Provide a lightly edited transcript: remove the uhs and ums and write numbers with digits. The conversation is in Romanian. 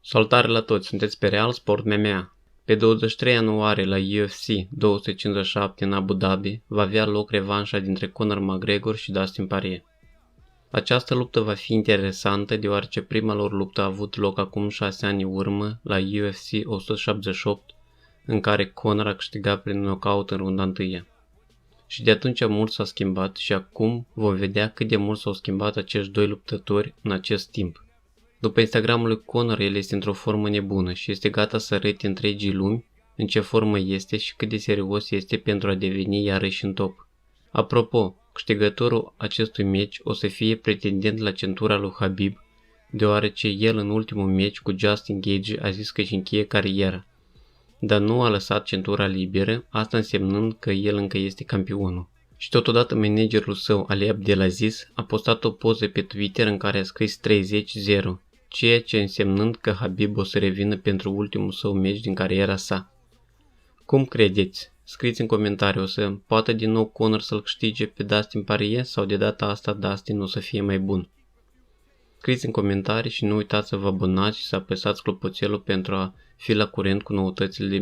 Salutare la toți, sunteți pe Real Sport MMA. Pe 23 ianuarie la UFC 257 în Abu Dhabi va avea loc revanșa dintre Conor McGregor și Dustin Poirier. Această luptă va fi interesantă deoarece prima lor luptă a avut loc acum 6 ani în urmă la UFC 178 în care Conor a câștigat prin knockout în runda întâia. Și de atunci mult s-a schimbat și acum vom vedea cât de mult s-au schimbat acești doi luptători în acest timp. După Instagramul lui Conor, el este într-o formă nebună și este gata să arate întregii lumi în ce formă este și cât de serios este pentru a deveni iarăși în top. Apropo, câștigătorul acestui meci o să fie pretendent la centura lui Khabib, deoarece el în ultimul meci cu Justin Gaethje a zis că își încheie cariera, dar nu a lăsat centura liberă, asta însemnând că el încă este campionul. Și totodată managerul său, Ali Abdelaziz, a postat o poză pe Twitter în care a scris 30-0, ceea ce însemnând că Khabib o să revină pentru ultimul său meci din cariera sa. Cum credeți? Scrieți în comentarii, o să poată din nou Conor să-l câștige pe Dustin Poirier sau de data asta Dustin o să fie mai bun? Scrieți în comentarii și nu uitați să vă abonați și să apăsați clopoțelul pentru a fi la curent cu noutățile de